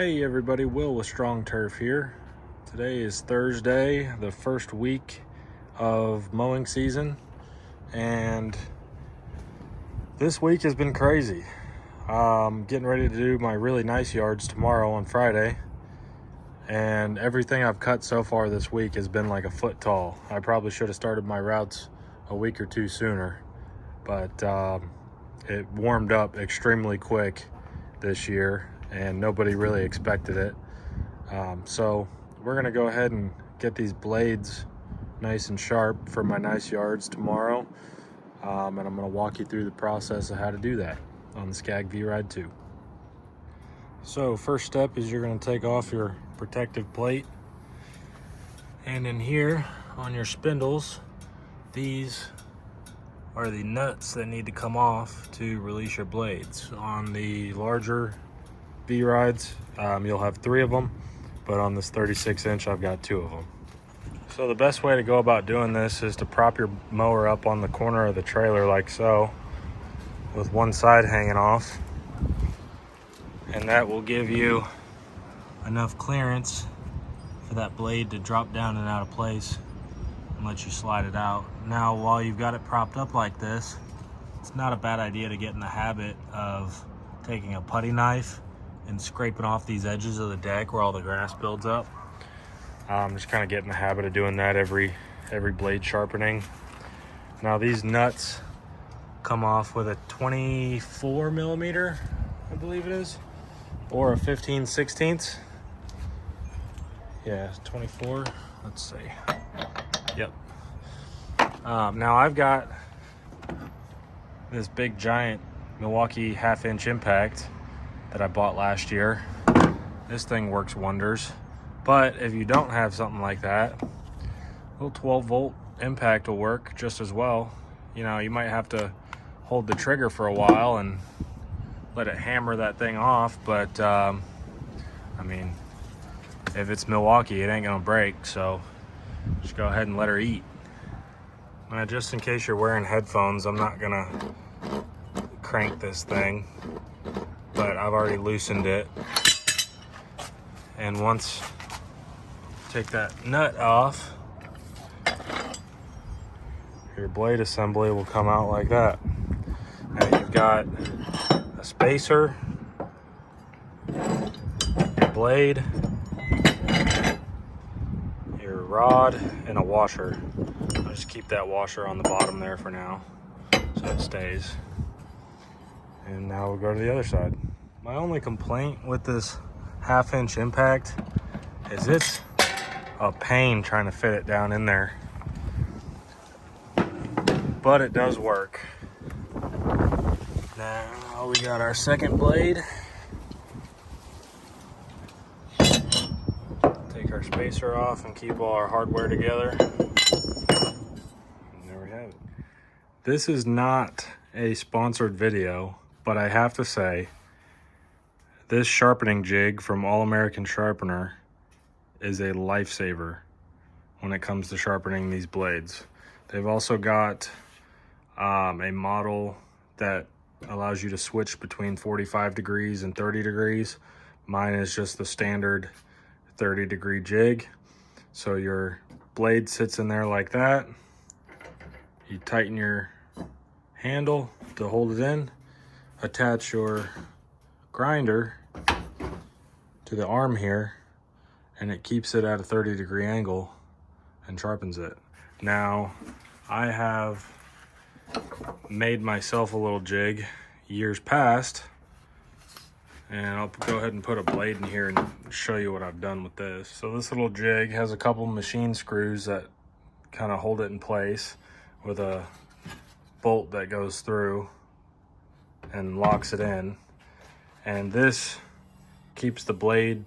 Hey everybody, Will with Strong Turf here. Today is Thursday, the first week of mowing season, and this week has been crazy. Getting ready to do my really nice yards tomorrow on Friday, and everything I've cut so far this week has been like a foot tall. I probably should have started my routes a week or two sooner, but it warmed up extremely quick this year and nobody really expected it. So we're gonna go ahead and get these blades nice and sharp for my nice yards tomorrow. And I'm gonna walk you through the process of how to do that on the Scag V-Ride II. So first step is you're gonna take off your protective plate. And in here on your spindles, these are the nuts that need to come off to release your blades. On the larger V-Rides, you'll have 3 of them, but on this 36-inch, I've got 2 of them. So the best way to go about doing this is to prop your mower up on the corner of the trailer like so, with one side hanging off, and that will give you enough clearance for that blade to drop down and out of place and let you slide it out. Now, while you've got it propped up like this, it's not a bad idea to get in the habit of taking a putty knife and scraping off these edges of the deck where all the grass builds up. Just kind of get in the habit of doing that every blade sharpening. Now these nuts come off with a 24 millimeter, I believe it is, or a 15/16. Yeah, 24. Let's see. Yep. Now I've got this big giant Milwaukee 1/2-inch impact that I bought last year. This thing works wonders. But if you don't have something like that, a little 12-volt impact will work just as well. You know, you might have to hold the trigger for a while and let it hammer that thing off, but I mean, if it's Milwaukee, it ain't gonna break, so just go ahead and let her eat. Now, just in case you're wearing headphones, I'm not gonna crank this thing, but I've already loosened it. And once you take that nut off, your blade assembly will come out like that. Now you've got a spacer, your blade, your rod, and a washer. I'll just keep that washer on the bottom there for now so it stays. And now we'll go to the other side. My only complaint with this 1/2-inch impact is it's a pain trying to fit it down in there. But it does work. Now we got our second blade. Take our spacer off and keep all our hardware together. And there we have it. This is not a sponsored video, but I have to say, this sharpening jig from All American Sharpener is a lifesaver when it comes to sharpening these blades. They've also got a model that allows you to switch between 45 degrees and 30 degrees. Mine is just the standard 30-degree jig. So your blade sits in there like that. You tighten your handle to hold it in, attach your grinder to the arm here, and it keeps it at a 30-degree angle and sharpens it. Now, I have made myself a little jig years past, and I'll go ahead and put a blade in here and show you what I've done with this. So this little jig has a couple machine screws that kind of hold it in place with a bolt that goes through and locks it in. And this keeps the blade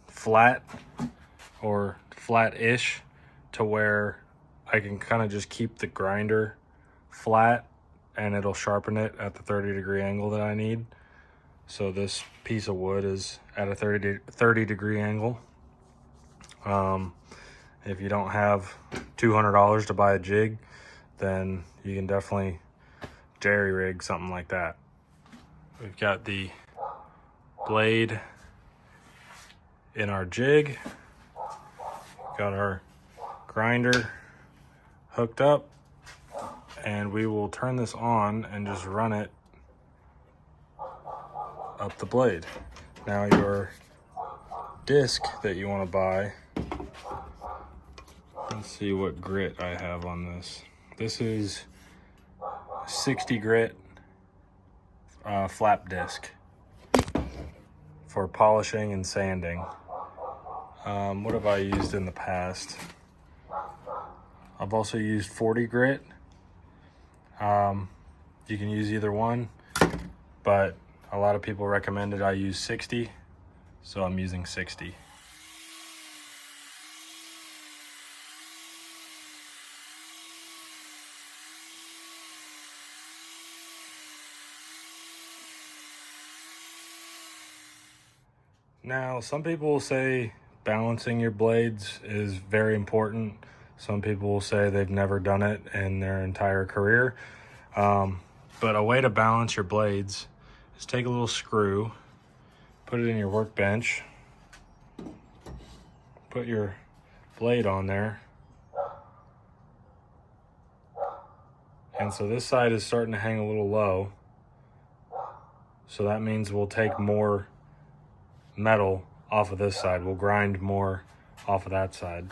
flat or flat-ish to where I can kind of just keep the grinder flat and it'll sharpen it at the 30-degree angle that I need. So this piece of wood is at a 30-degree angle. If you don't have $200 to buy a jig, then you can definitely jerry rig something like that. We've got the blade in our jig. Got our grinder hooked up, and we will turn this on and just run it up the blade. Now your disc that you want to buy, let's see what grit I have on this. This is 60 grit flap disc for polishing and sanding. What have I used in the past? I've also used 40 grit. You can use either one, but a lot of people recommended I use 60, so I'm using 60. Now, some people will say balancing your blades is very important. Some people will say they've never done it in their entire career. But a way to balance your blades is take a little screw, put it in your workbench, put your blade on there. And so this side is starting to hang a little low. So that means we'll take more metal off of this side. We'll grind more off of that side.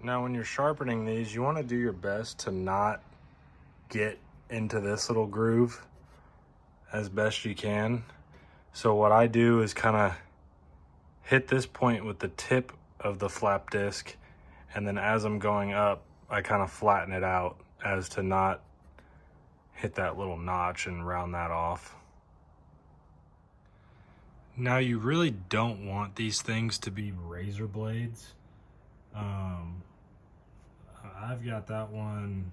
Now, when you're sharpening these, you want to do your best to not get into this little groove as best you can. So what I do is kind of hit this point with the tip of the flap disc, and then as I'm going up, I kind of flatten it out as to not hit that little notch and round that off. Now, you really don't want these things to be razor blades. I've got that one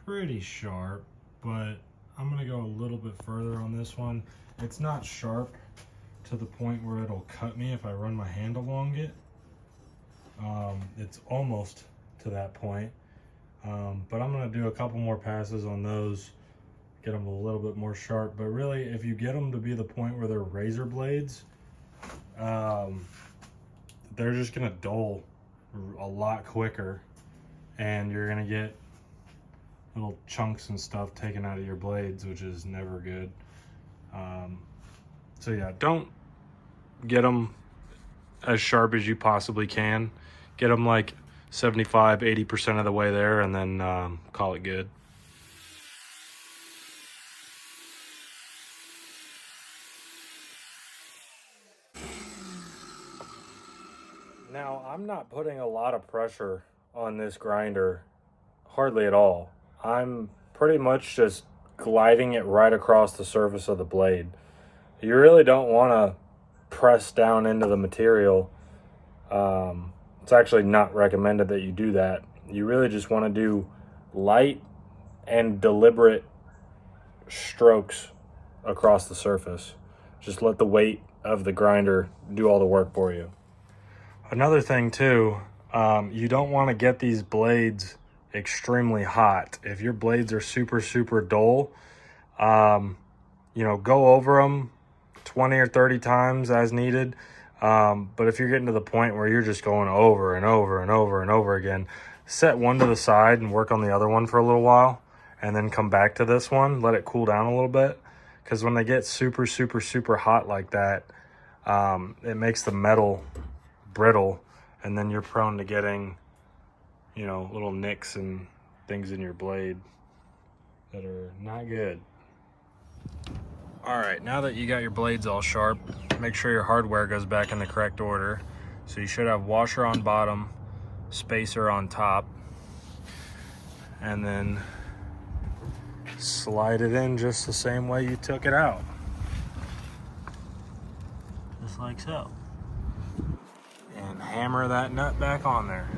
pretty sharp, but I'm gonna go a little bit further on this one. It's not sharp to the point where it'll cut me if I run my hand along it. It's almost to that point, but I'm gonna do a couple more passes on those, get them a little bit more sharp. But really, if you get them to be the point where they're razor blades, they're just gonna dull a lot quicker, and you're gonna get little chunks and stuff taken out of your blades, which is never good. So yeah, don't get them as sharp as you possibly can. Get them like 75–80% of the way there, and then call it good. Now, I'm not putting a lot of pressure on this grinder, hardly at all. I'm pretty much just gliding it right across the surface of the blade. You really don't want to press down into the material. It's actually not recommended that you do that. You really just want to do light and deliberate strokes across the surface. Just let the weight of the grinder do all the work for you. Another thing too, you don't want to get these blades extremely hot. If your blades are super dull, you know, go over them 20 or 30 times as needed. But if you're getting to the point where you're just going over and over again, set one to the side and work on the other one for a little while, and then come back to this one, let it cool down a little bit. Because when they get super hot like that, it makes the metal brittle, and then you're prone to getting, you know, little nicks and things in your blade that are not good. All right, now that you got your blades all sharp, make sure your hardware goes back in the correct order. So you should have washer on bottom, spacer on top, and then slide it in just the same way you took it out. Just like so. And hammer that nut back on there.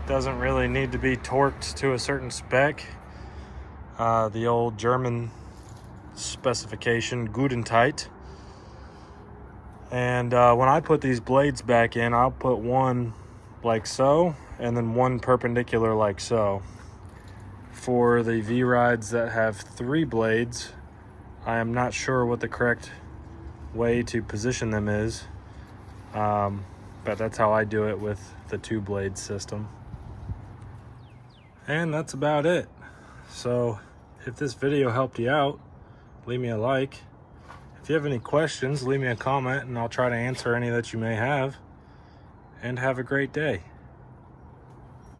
Doesn't really need to be torqued to a certain spec. The old German specification, good and tight. And when I put these blades back in, I'll put one like so, and then one perpendicular like so. For the V-Rides that have 3 blades, I am not sure what the correct way to position them is, but that's how I do it with the 2-blade system. And that's about it. So if this video helped you out, leave me a like. If you have any questions, leave me a comment and I'll try to answer any that you may have. And have a great day.